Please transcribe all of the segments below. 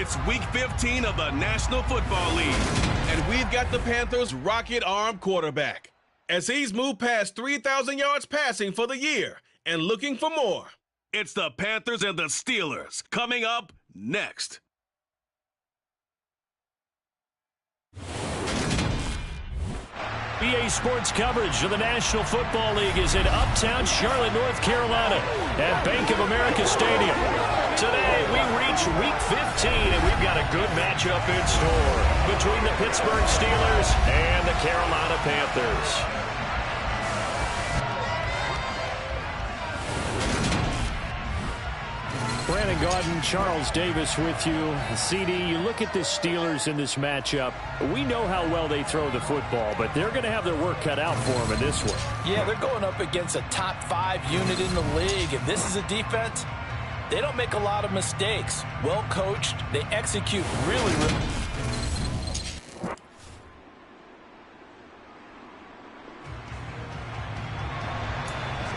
It's Week 15 of the National Football League, and we've got the Panthers' rocket-arm quarterback, as he's moved past 3,000 yards passing for the year and looking for more. It's the Panthers and the Steelers coming up next. EA Sports coverage of the National Football League is in uptown Charlotte, North Carolina at Bank of America Stadium. Today we reach Week 15, and we've got a good matchup in store between the Pittsburgh Steelers and the Carolina Panthers. Brandon Gaudin, Charles Davis with you. CD, you look at the Steelers in this matchup. We know how well they throw the football, but they're going to have their work cut out for them in this one. Yeah, they're going up against a top 5 unit in the league, and this is a defense. They don't make a lot of mistakes. Well coached. They execute really.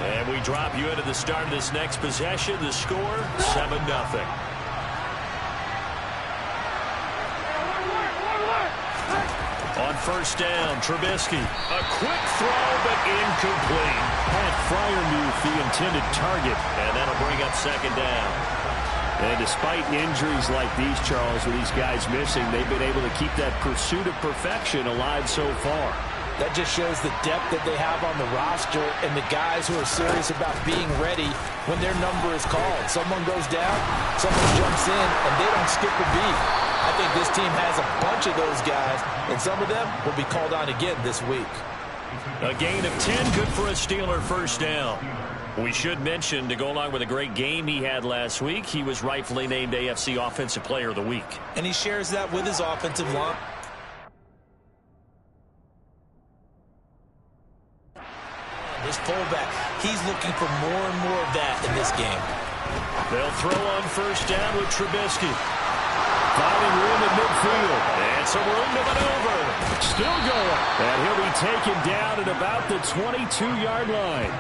And we drop you into the start of this next possession. The score, 7-0. On first down, Trubisky. A quick throw, but incomplete. Pat Fryermuth, the intended target, and that'll bring up second down. And despite injuries like these, Charles, with these guys missing, they've been able to keep that pursuit of perfection alive so far. That just shows the depth that they have on the roster and the guys who are serious about being ready when their number is called. Someone goes down, someone jumps in, and they don't skip a beat. I think this team has a bunch of those guys, and some of them will be called on again this week. A gain of 10, good for a Steeler first down. We should mention, to go along with a great game he had last week, he was rightfully named AFC Offensive Player of the Week. And he shares that with his offensive line. His fullback, he's looking for more and more of that in this game. They'll throw on first down with Trubisky. Finding room at midfield. And some room to maneuver. Still going. And he'll be taken down at about the 22-yard line.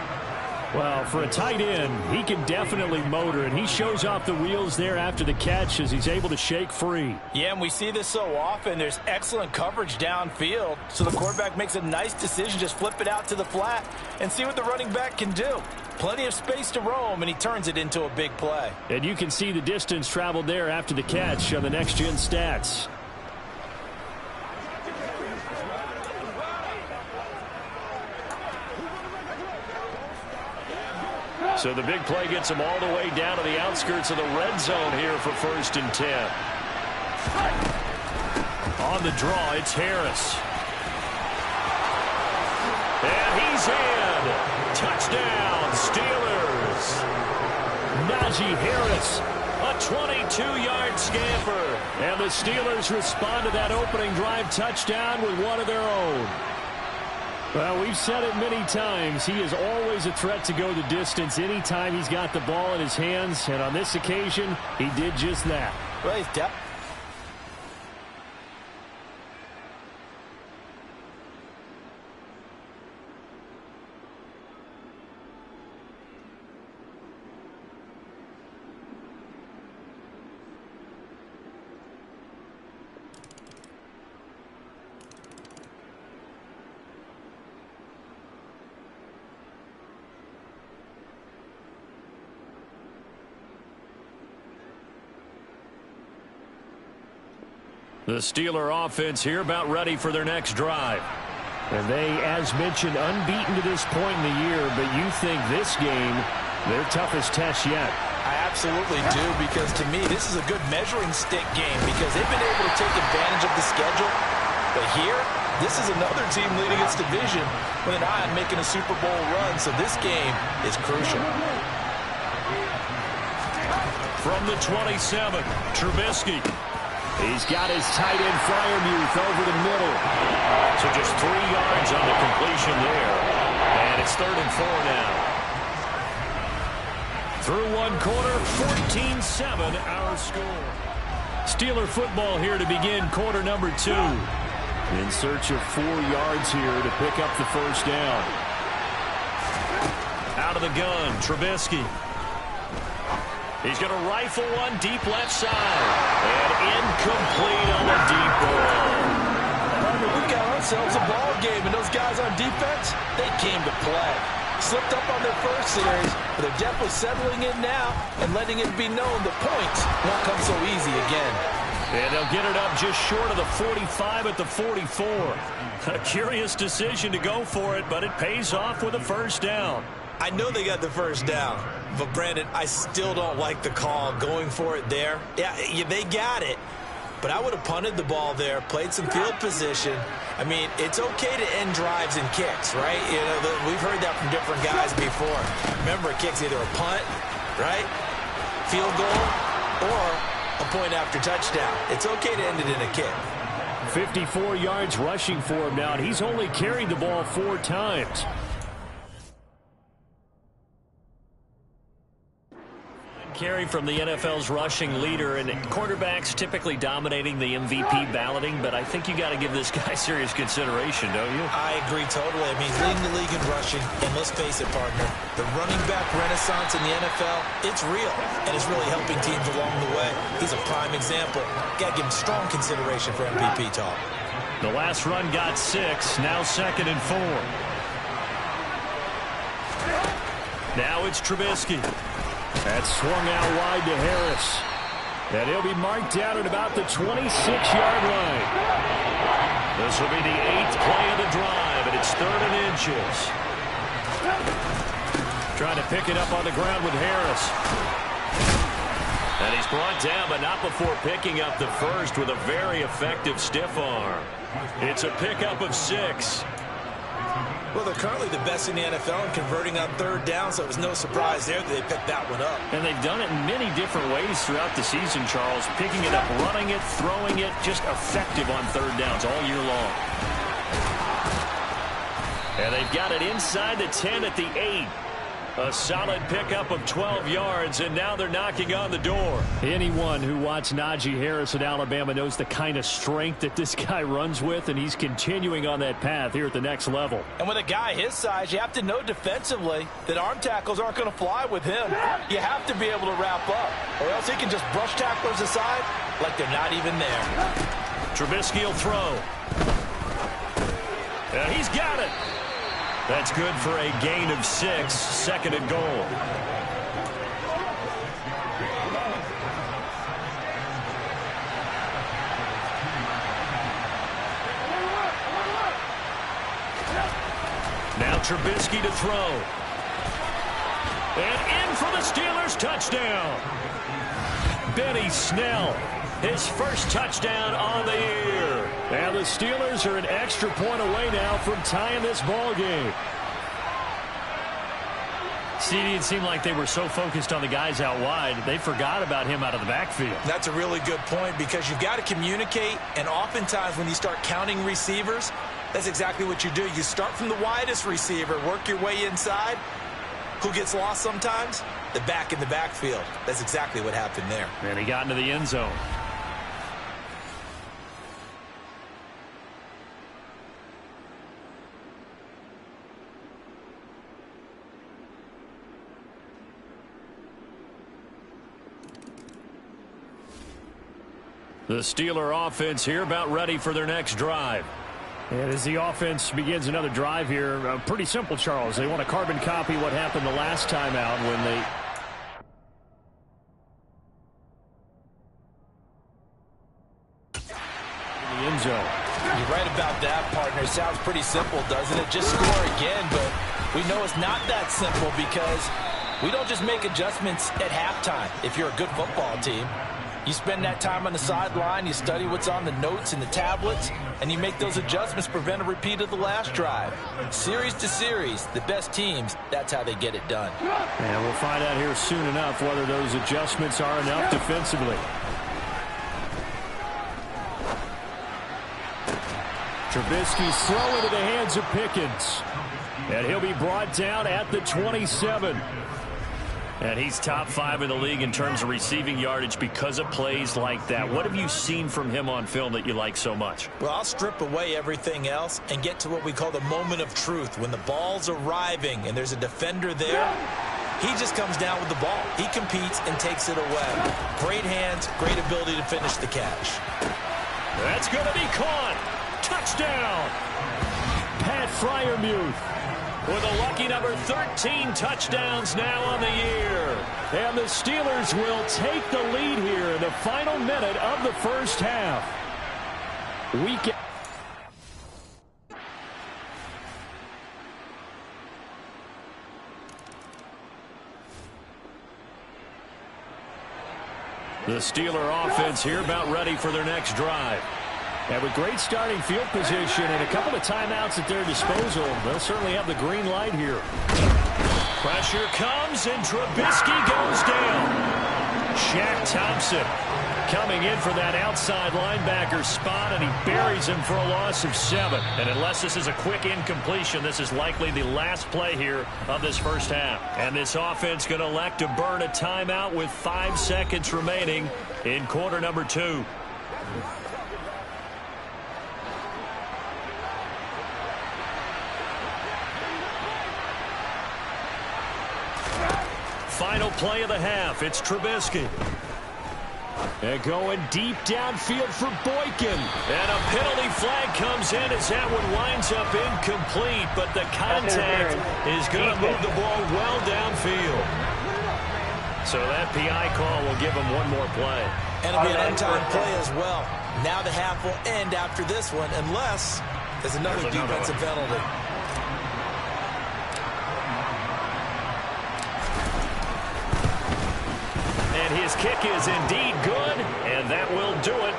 Well, for a tight end, he can definitely motor, and he shows off the wheels there after the catch as he's able to shake free. Yeah, and we see this so often. There's excellent coverage downfield, so the quarterback makes a nice decision, just flip it out to the flat and see what the running back can do. Plenty of space to roam, and he turns it into a big play. And you can see the distance traveled there after the catch on the next-gen stats. So the big play gets him all the way down to the outskirts of the red zone here for 1st and 10. On the draw, it's Harris. And he's in. Touchdown, Steelers. Najee Harris, a 22-yard scamper. And the Steelers respond to that opening drive touchdown with one of their own. Well, we've said it many times. He is always a threat to go the distance anytime he's got the ball in his hands. And on this occasion, he did just that. Well, he's definitely. The Steeler offense here about ready for their next drive. And they, as mentioned, unbeaten to this point in the year, but you think this game, their toughest test yet. I absolutely do, because to me, this is a good measuring stick game because they've been able to take advantage of the schedule. But here, this is another team leading its division with an eye on making a Super Bowl run, so this game is crucial. From the 27, Trubisky. He's got his tight end Fryermuth over the middle. So just 3 yards on the completion there. And it's 3rd and 4 now. Through one quarter, 14-7 our score. Steeler football here to begin quarter number 2. In search of 4 yards here to pick up the first down. Out of the gun, Trubisky. He's going to rifle one deep left side. And incomplete on the deep ball. We've got ourselves a ball game, and those guys on defense, they came to play. Slipped up on their first series, but they're definitely settling in now and letting it be known the points won't come so easy again. And they'll get it up just short of the 45 at the 44. A curious decision to go for it, but it pays off with a first down. I know they got the first down, but Brandon, I still don't like the call going for it there. Yeah, they got it, but I would have punted the ball there, played some field position. I mean, it's okay to end drives and kicks, right? You know, we've heard that from different guys before. Remember, a kick's either a punt, right, field goal, or a point after touchdown. It's okay to end it in a kick. 54 yards rushing for him now, and he's only carried the ball 4 times. Carry from the NFL's rushing leader, and quarterbacks typically dominating the MVP balloting, but I think you got to give this guy serious consideration, don't you? I agree totally. I mean, leading the league in rushing, and let's face it, partner, the running back renaissance in the NFL, it's real, and it's really helping teams along the way. He's a prime example. Got to give him strong consideration for MVP talk. The last run got 6, now 2nd and 4. Now it's Trubisky. That's swung out wide to Harris. And he'll be marked down at about the 26-yard line. This will be the 8th play of the drive, and it's 3rd and inches. Trying to pick it up on the ground with Harris. And he's brought down, but not before picking up the first with a very effective stiff arm. It's a pickup of 6. Well, they're currently the best in the NFL in converting on 3rd down, so it was no surprise there that they picked that one up. And they've done it in many different ways throughout the season, Charles. Picking it up, running it, throwing it, just effective on 3rd downs all year long. And they've got it inside the 10 at the 8. A solid pickup of 12 yards, and now they're knocking on the door. Anyone who watched Najee Harris at Alabama knows the kind of strength that this guy runs with, and he's continuing on that path here at the next level. And with a guy his size, you have to know defensively that arm tackles aren't going to fly with him. You have to be able to wrap up, or else he can just brush tacklers aside like they're not even there. Trubisky will throw. And he's got it. That's good for a gain of 6, 2nd and goal. Now Trubisky to throw. And in for the Steelers touchdown. Benny Snell, his first touchdown on the year. And the Steelers are an extra point away now from tying this ball game. CD, it seemed like they were so focused on the guys out wide, they forgot about him out of the backfield. That's a really good point, because you've got to communicate, and oftentimes when you start counting receivers, that's exactly what you do. You start from the widest receiver, work your way inside. Who gets lost sometimes? The back in the backfield. That's exactly what happened there. And he got into the end zone. The Steeler offense here about ready for their next drive. And as the offense begins another drive here, pretty simple, Charles. They want to carbon copy what happened the last time out when they... in the end zone. You're right about that, partner. Sounds pretty simple, doesn't it? Just score again, but we know it's not that simple, because we don't just make adjustments at halftime if you're a good football team. You spend that time on the sideline, you study what's on the notes and the tablets, and you make those adjustments to prevent a repeat of the last drive. Series to series, the best teams, that's how they get it done. And we'll find out here soon enough whether those adjustments are enough defensively. Trubisky's throw into the hands of Pickens. And he'll be brought down at the 27. And he's top 5 in the league in terms of receiving yardage because of plays like that. What have you seen from him on film that you like so much? Well, I'll strip away everything else and get to what we call the moment of truth. When the ball's arriving and there's a defender there, He just comes down with the ball. He competes and takes it away. Great hands, great ability to finish the catch. That's going to be caught. Touchdown. Pat Freiermuth with a lucky number 13 touchdowns now on the year. And the Steelers will take the lead here in the final minute of the first half. The Steeler offense here about ready for their next drive. And with great starting field position and a couple of timeouts at their disposal, they'll certainly have the green light here. Pressure comes and Trubisky goes down. Shaq Thompson coming in for that outside linebacker spot, and he buries him for a loss of 7. And unless this is a quick incompletion, this is likely the last play here of this first half. And this offense going to elect to burn a timeout with 5 seconds remaining in quarter number 2. Final play of the half. It's Trubisky. And going deep downfield for Boykin. And a penalty flag comes in as that one winds up incomplete. But the contact is going to move the ball well downfield. So that PI call will give him one more play. And it'll be an untimed play as well. Now the half will end after this one unless there's another defensive penalty. And his kick is indeed good, and that will do it.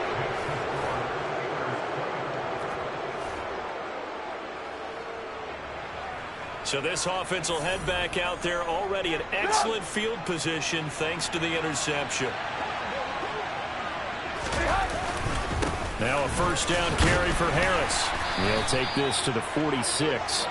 So this offense will head back out there already in excellent field position thanks to the interception. Now a first down carry for Harris. He'll take this to the 46.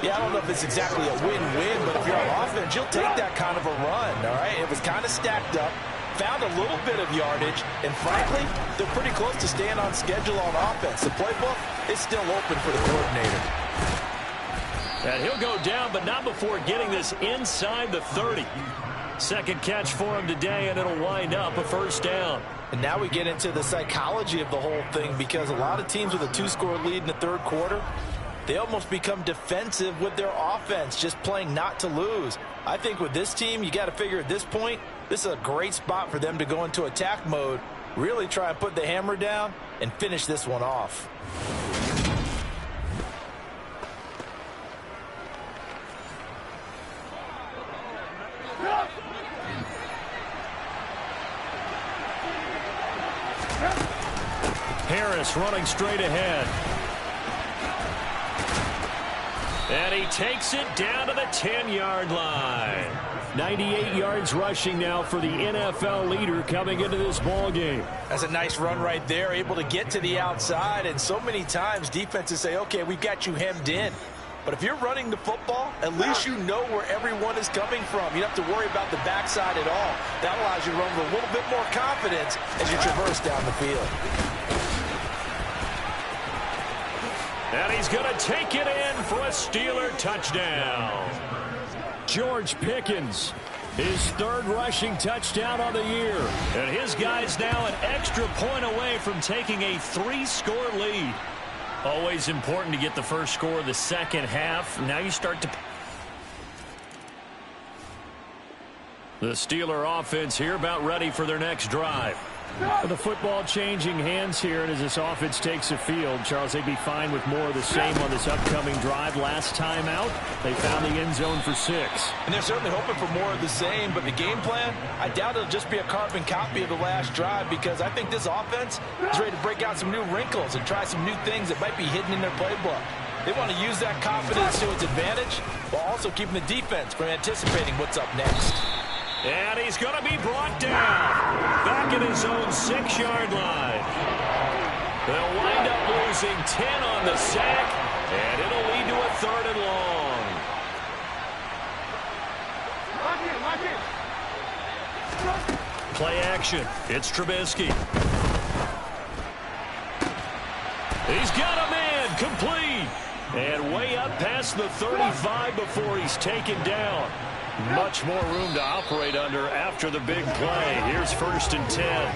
Yeah, I don't know if it's exactly a win-win, but if you're on offense, you'll take that kind of a run, all right? It was kind of stacked up, found a little bit of yardage, and frankly, they're pretty close to staying on schedule on offense. The playbook is still open for the coordinator. And he'll go down, but not before getting this inside the 30. Second catch for him today, and it'll wind up a first down. And now we get into the psychology of the whole thing, because a lot of teams with a 2-score lead in the third quarter, they almost become defensive with their offense, just playing not to lose. I think with this team, you got to figure at this point, this is a great spot for them to go into attack mode, really try and put the hammer down and finish this one off. Harris running straight ahead. And he takes it down to the 10-yard line. 98 yards rushing now for the NFL leader coming into this ball game. That's a nice run right there, able to get to the outside. And so many times defenses say, okay, we've got you hemmed in. But if you're running the football, at least you know where everyone is coming from. You don't have to worry about the backside at all. That allows you to run with a little bit more confidence as you traverse down the field. And he's going to take it in for a Steeler touchdown. George Pickens, his third rushing touchdown on the year. And his guys now an extra point away from taking a 3-score lead. Always important to get the first score of the second half. Now you start to... The Steeler offense here about ready for their next drive. The football changing hands here, and as this offense takes the field, Charles, they'd be fine with more of the same on this upcoming drive. Last time out, they found the end zone for 6. And they're certainly hoping for more of the same, but the game plan, I doubt it'll just be a carbon copy of the last drive, because I think this offense is ready to break out some new wrinkles and try some new things that might be hidden in their playbook. They want to use that confidence to its advantage while also keeping the defense from anticipating what's up next. And he's going to be brought down back at his own 6-yard line. They'll wind up losing 10 on the sack, and it'll lead to a 3rd and long. Play action. It's Trubisky. He's got a man complete. And way up past the 35 before he's taken down. Much more room to operate under after the big play. Here's 1st and 10.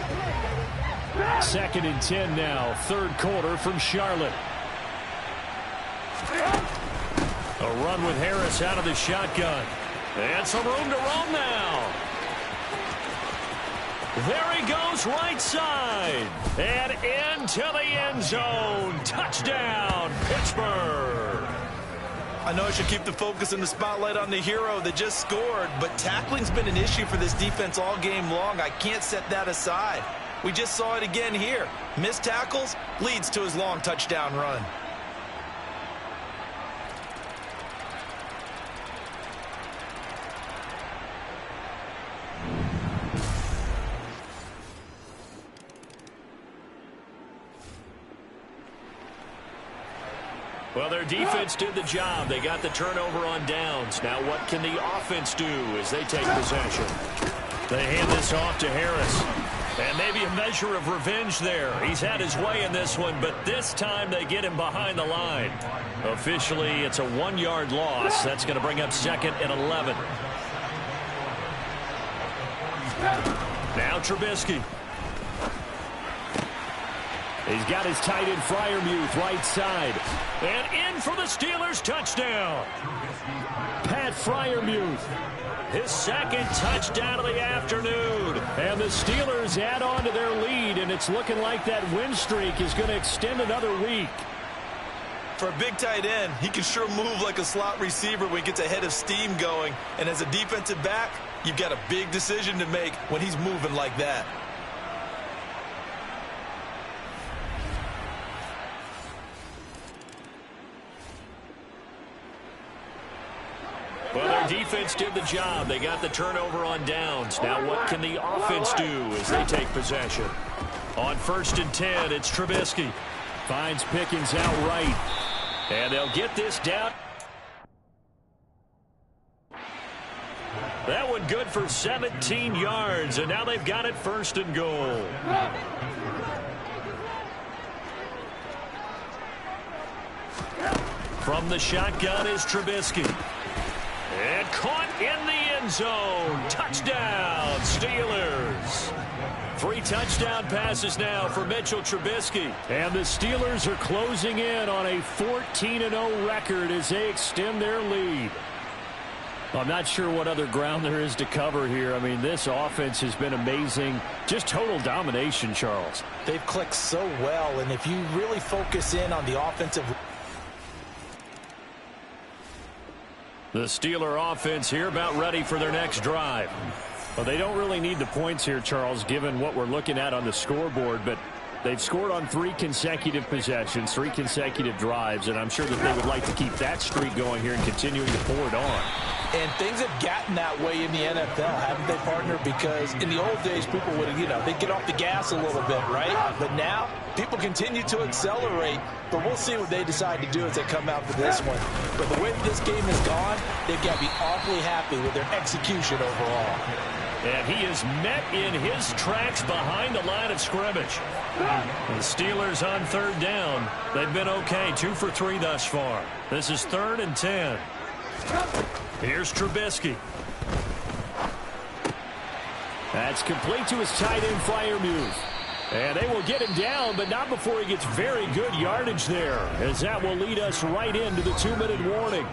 2nd and 10 now. 3rd quarter from Charlotte. A run with Harris out of the shotgun. And some room to roam now. There he goes, right side. And into the end zone. Touchdown, Pittsburgh. I know I should keep the focus and the spotlight on the hero that just scored, but tackling's been an issue for this defense all game long. I can't set that aside. We just saw it again here. Missed tackles leads to his long touchdown run. Well, their defense did the job. They got the turnover on downs. Now what can the offense do as they take possession? They hand this off to Harris. And maybe a measure of revenge there. He's had his way in this one, but this time they get him behind the line. Officially, it's a 1-yard loss. That's going to bring up 2nd and 11. Now Trubisky. He's got his tight end Freiermuth right side. And in for the Steelers touchdown. Pat Freiermuth. His 2nd touchdown of the afternoon. And the Steelers add on to their lead, and it's looking like that win streak is going to extend another week. For a big tight end, he can sure move like a slot receiver when he gets a head of steam going. And as a defensive back, you've got a big decision to make when he's moving like that. Well, their defense did the job. They got the turnover on downs. Now what can the offense do as they take possession? On 1st and 10, it's Trubisky. Finds Pickens out right. And they'll get this down. That one good for 17 yards. And now they've got it 1st and goal. From the shotgun is Trubisky. And caught in the end zone. Touchdown, Steelers. 3 touchdown passes now for Mitchell Trubisky. And the Steelers are closing in on a 14-0 record as they extend their lead. I'm not sure what other ground there is to cover here. I mean, this offense has been amazing. Just total domination, Charles. They've clicked so well, and if you really focus in on the offensive... The Steeler offense here about ready for their next drive. Well, they don't really need the points here, Charles, given what we're looking at on the scoreboard, but they've scored on 3 consecutive possessions, 3 consecutive drives, and I'm sure that they would like to keep that streak going here and continuing to pour it on. And things have gotten that way in the NFL, haven't they, partner? Because in the old days, people would, they'd get off the gas a little bit, right? But now, people continue to accelerate. But we'll see what they decide to do as they come out for this one. But the way that this game has gone, they've got to be awfully happy with their execution overall. And he is met in his tracks behind the line of scrimmage. The Steelers on 3rd down. They've been okay, 2 for 3 thus far. This is 3rd and 10. Here's Trubisky. That's complete to his tight end, Freiermuth. And they will get him down, but not before he gets very good yardage there, as that will lead us right into the 2-minute warning.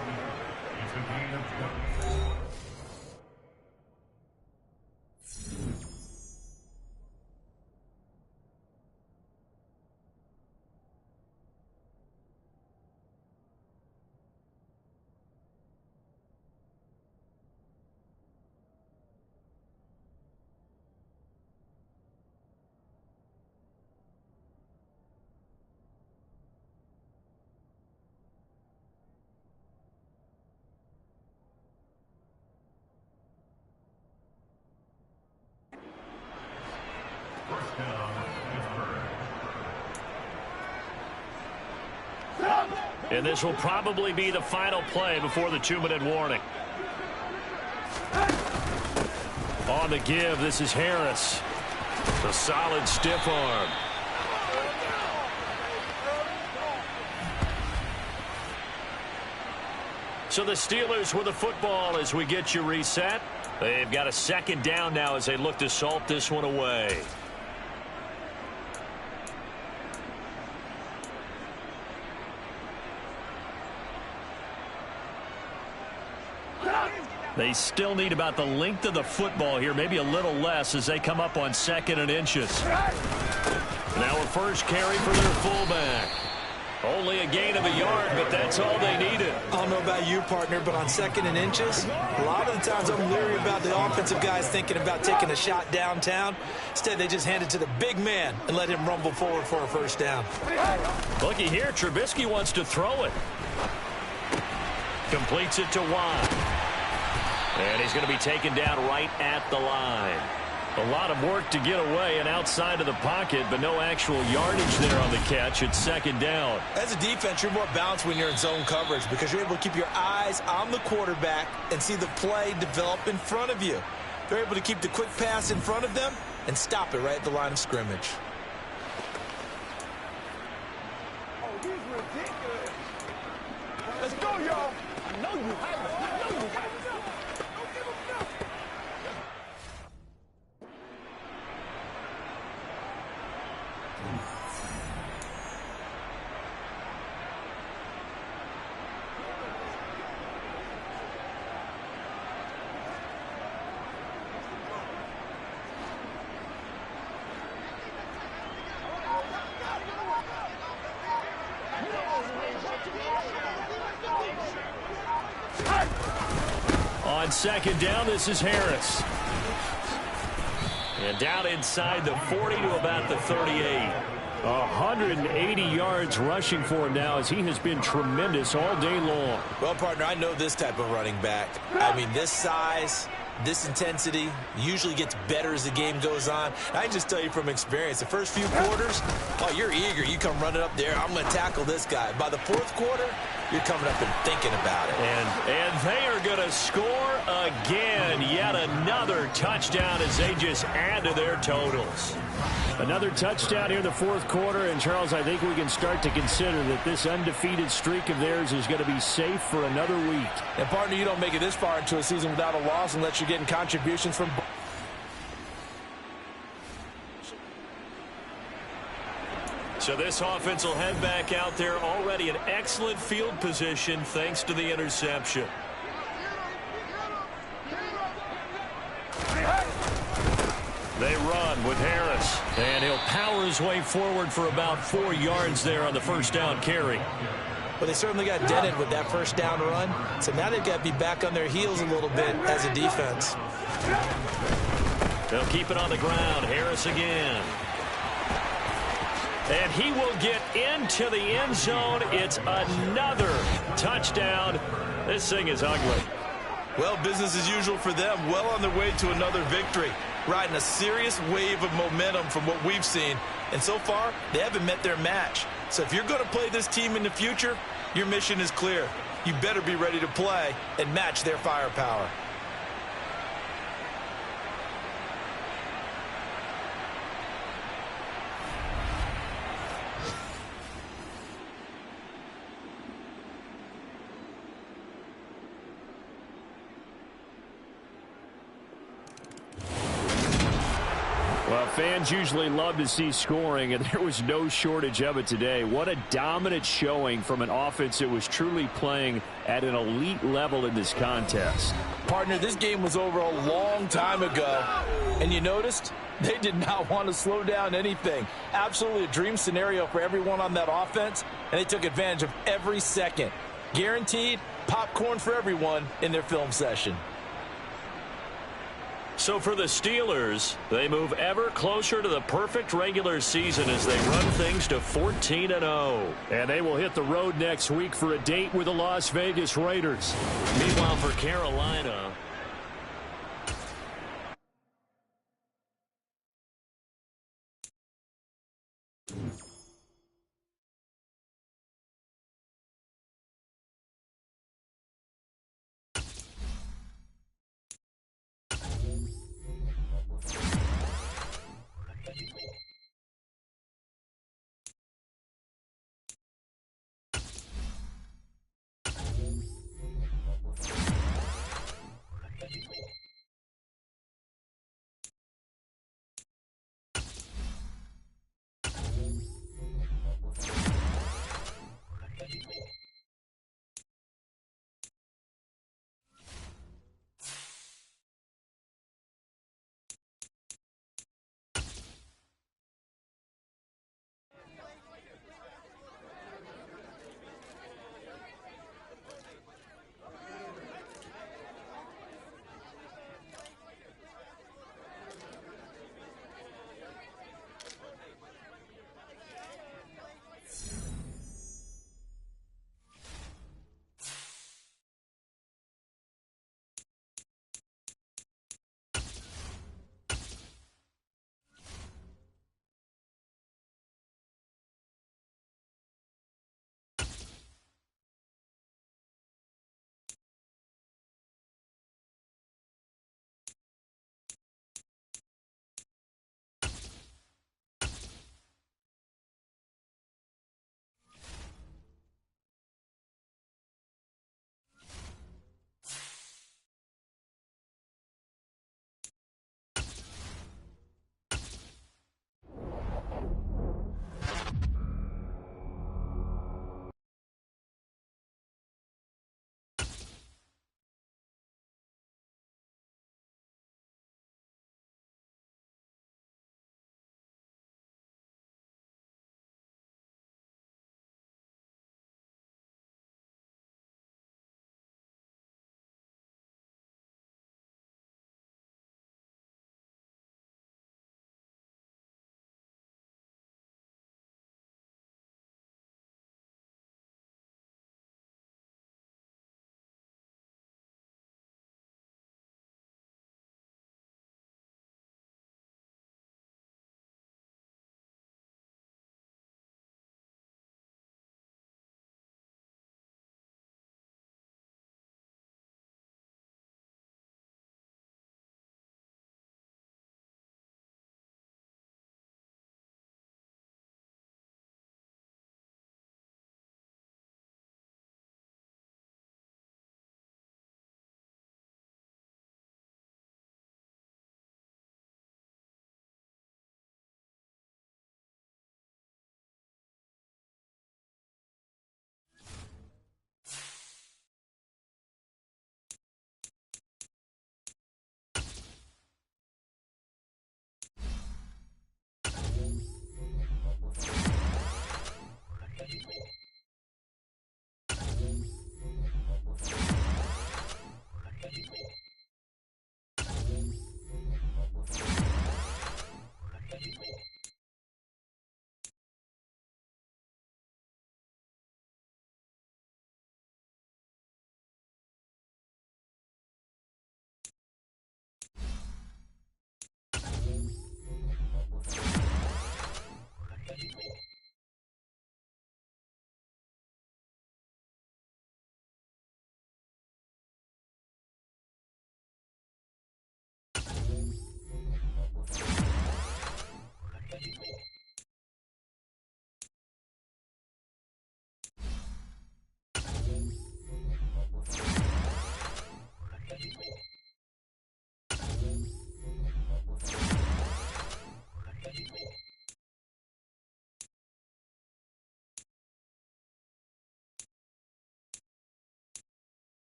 And this will probably be the final play before the 2-minute warning. On the give, this is Harris. A solid stiff arm. So the Steelers with the football as we get you reset. They've got a second down now as they look to salt this one away. They still need about the length of the football here, maybe a little less as they come up on 2nd and inches. Now a first carry for their fullback. Only a gain of a yard, but that's all they needed. I don't know about you, partner, but on 2nd and inches, a lot of the times I'm leery about the offensive guys thinking about taking a shot downtown. Instead, they just hand it to the big man and let him rumble forward for a first down. Looky here, Trubisky wants to throw it. Completes it to Watt. And he's going to be taken down right at the line. A lot of work to get away and outside of the pocket, but no actual yardage there on the catch. It's 2nd down. As a defense, you're more balanced when you're in zone coverage because you're able to keep your eyes on the quarterback and see the play develop in front of you. They're able to keep the quick pass in front of them and stop it right at the line of scrimmage. Oh, he's ridiculous. Let's go, y'all. I know you have it. I know you have it. Don't give him nothing. On 2nd down, this is Harris. And down inside the 40 to about the 38. 180 yards rushing for him now as he has been tremendous all day long. Well, partner, I know this type of running back. I mean, this size, this intensity usually gets better as the game goes on. I can just tell you from experience, the first few quarters, oh, you're eager. You come running up there, I'm going to tackle this guy. By the 4th quarter, you're coming up and thinking about it. And they are going to score again. Yet another touchdown as they just add to their totals. Another touchdown here in the 4th quarter. And, Charles, I think we can start to consider that this undefeated streak of theirs is going to be safe for another week. And, partner, you don't make it this far into a season without a loss unless you're getting contributions from... So this offense will head back out there already in excellent field position thanks to the interception. They run with Harris, and he'll power his way forward for about 4 yards there on the first down carry. Well, they certainly got dented with that first down run, so now they've got to be back on their heels a little bit as a defense. They'll keep it on the ground. Harris again. And he will get into the end zone. It's another touchdown. This thing is ugly. Well, business as usual for them. Well on their way to another victory. Riding a serious wave of momentum from what we've seen. And so far, they haven't met their match. So if you're going to play this team in the future, your mission is clear. You better be ready to play and match their firepower. Well, fans usually love to see scoring, and there was no shortage of it today. What a dominant showing from an offense that was truly playing at an elite level in this contest. Partner, this game was over a long time ago, and you noticed they did not want to slow down anything. Absolutely a dream scenario for everyone on that offense, and they took advantage of every second. Guaranteed popcorn for everyone in their film session. So for the Steelers, they move ever closer to the perfect regular season as they run things to 14-0. And they will hit the road next week for a date with the Las Vegas Raiders. Meanwhile, for Carolina,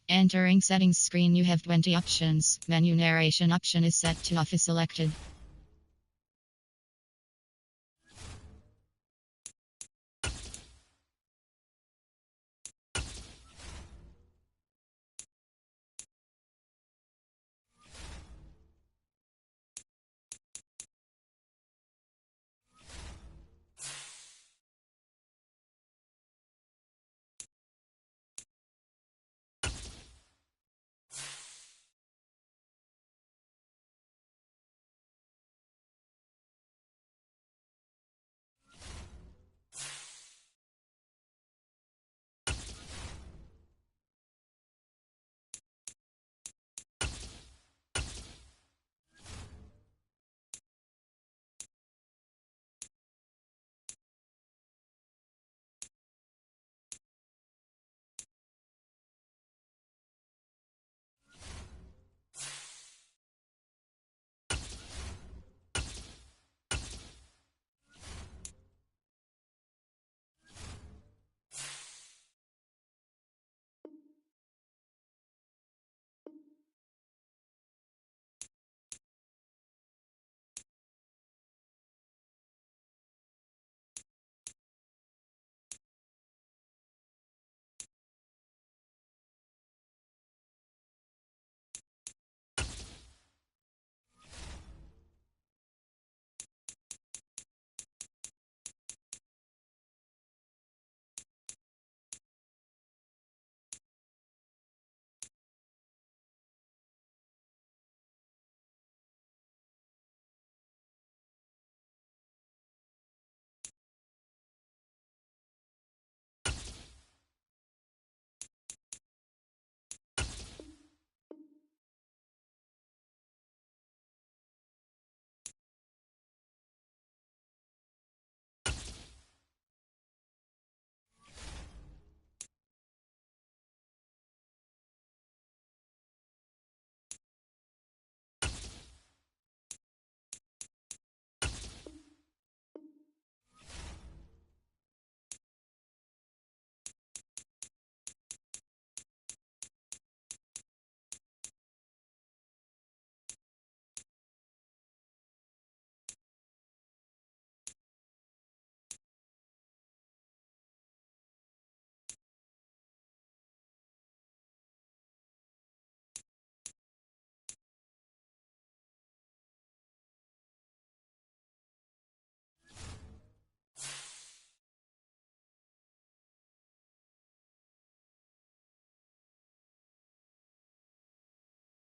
Entering settings screen, you have 20 options. Menu narration option is set to off is selected.